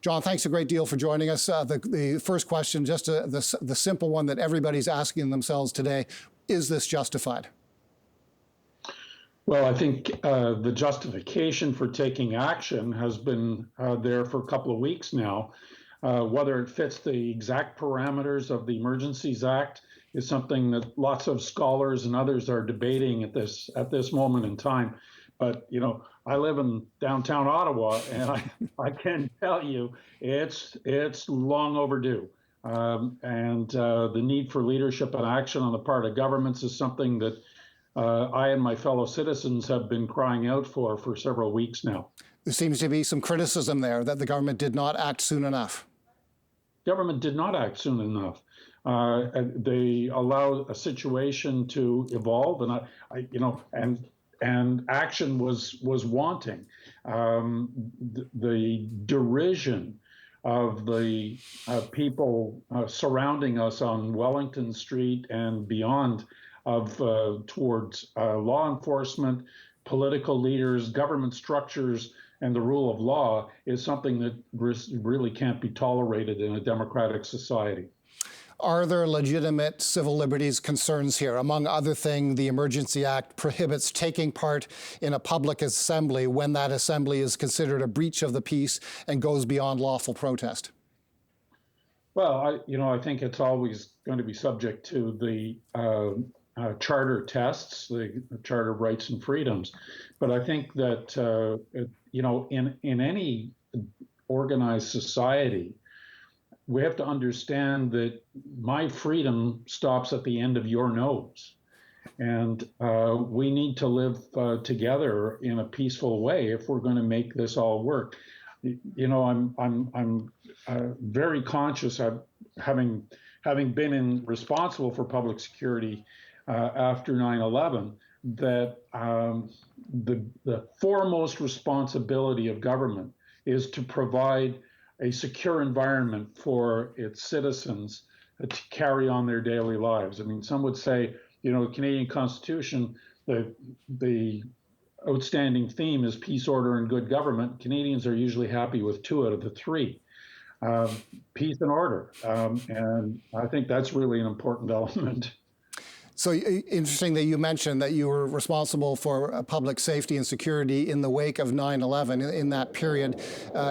John, thanks a great deal for joining us. The first question, just the simple one that everybody's asking themselves today, is this justified? Well, I think the justification for taking action has been there for a couple of weeks now. Whether it fits the exact parameters of the Emergencies Act is something that lots of scholars and others are debating at this moment in time. But, you know, I live in downtown Ottawa, and I can tell you it's long overdue. And the need for leadership and action on the part of governments is something that I and my fellow citizens have been crying out for several weeks now. There seems to be some criticism there that the government did not act soon enough. Government did not act soon enough. They allowed a situation to evolve, and and action was wanting. The derision of the people surrounding us on Wellington Street and beyond towards law enforcement, political leaders, government structures, and the rule of law is something that really can't be tolerated in a democratic society. Are there legitimate civil liberties concerns here? Among other things, the Emergency Act prohibits taking part in a public assembly when that assembly is considered a breach of the peace and goes beyond lawful protest. Well, I think it's always going to be subject to the charter tests, the Charter of Rights and Freedoms. But I think that, in any organized society, we have to understand that my freedom stops at the end of your nose. And we need to live together in a peaceful way if we're going to make this all work. I'm very conscious of having been responsible for public security after 9/11, that the foremost responsibility of government is to provide a secure environment for its citizens to carry on their daily lives. I mean, some would say, the Canadian Constitution, the outstanding theme is peace, order, and good government. Canadians are usually happy with 2 out of the 3, peace and order. And I think that's really an important element. So interesting that you mentioned that you were responsible for public safety and security in the wake of 9/11. In that period,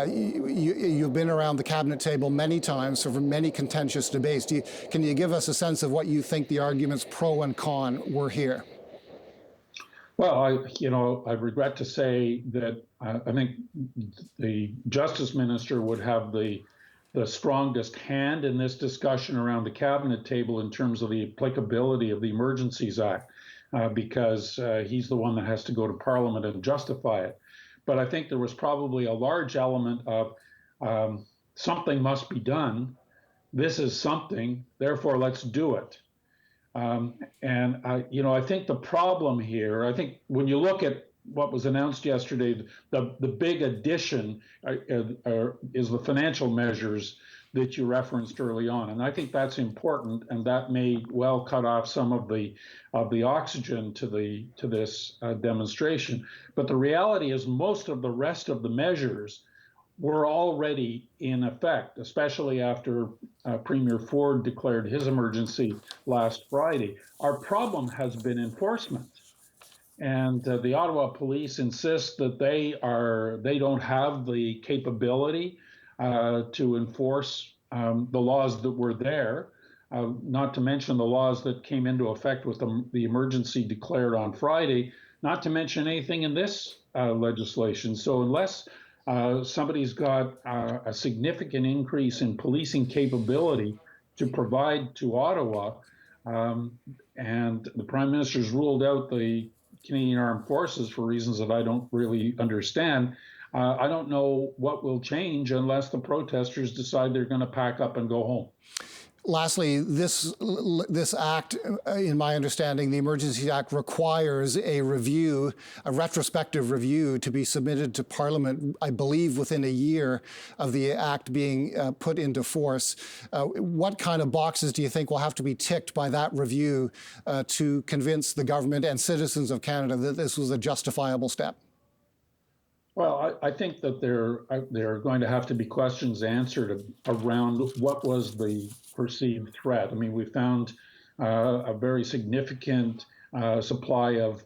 you've been around the cabinet table many times for many contentious debates. Can you give us a sense of what you think the arguments pro and con were here? Well, I regret to say that I think the Justice Minister would have the strongest hand in this discussion around the cabinet table in terms of the applicability of the Emergencies Act, because he's the one that has to go to Parliament and justify it. But I think there was probably a large element of something must be done. This is something, therefore let's do it. And I think the problem here, I think when you look at what was announced yesterday, the big addition is the financial measures that you referenced early on, and I think that's important, and that may well cut off some of the oxygen to this demonstration. But the reality is, most of the rest of the measures were already in effect, especially after Premier Ford declared his emergency last Friday. Our problem has been enforcement. And the Ottawa Police insist that they don't have the capability to enforce the laws that were there, not to mention the laws that came into effect with the emergency declared on Friday, not to mention anything in this legislation. So unless somebody's got a significant increase in policing capability to provide to Ottawa, and the Prime Minister's ruled out the Canadian Armed Forces for reasons that I don't really understand, I don't know what will change unless the protesters decide they're going to pack up and go home. Lastly, this act, in my understanding, the Emergency Act requires a review, a retrospective review, to be submitted to Parliament, I believe, within a year of the act being put into force. What kind of boxes do you think will have to be ticked by that review to convince the government and citizens of Canada that this was a justifiable step? Well, I think that there are going to have to be questions answered around what was the perceived threat. I mean, we found a very significant supply of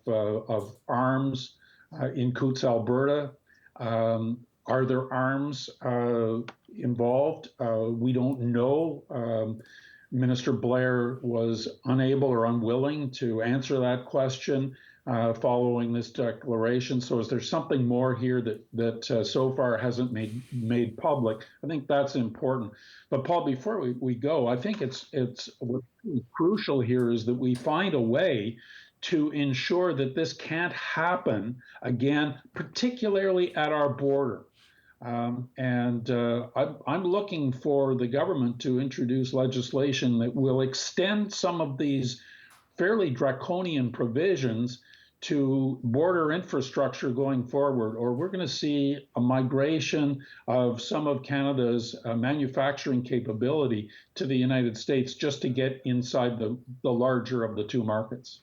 arms in Coutts, Alberta. Are there arms involved? We don't know. Minister Blair was unable or unwilling to answer that question following this declaration. So, is there something more here that so far hasn't made public? I think that's important. But Paul, before we go, I think it's what's crucial here is that we find a way to ensure that this can't happen again, particularly at our border. I'm looking for the government to introduce legislation that will extend some of these fairly draconian provisions to border infrastructure going forward, or we're going to see a migration of some of Canada's manufacturing capability to the United States just to get inside the larger of the two markets.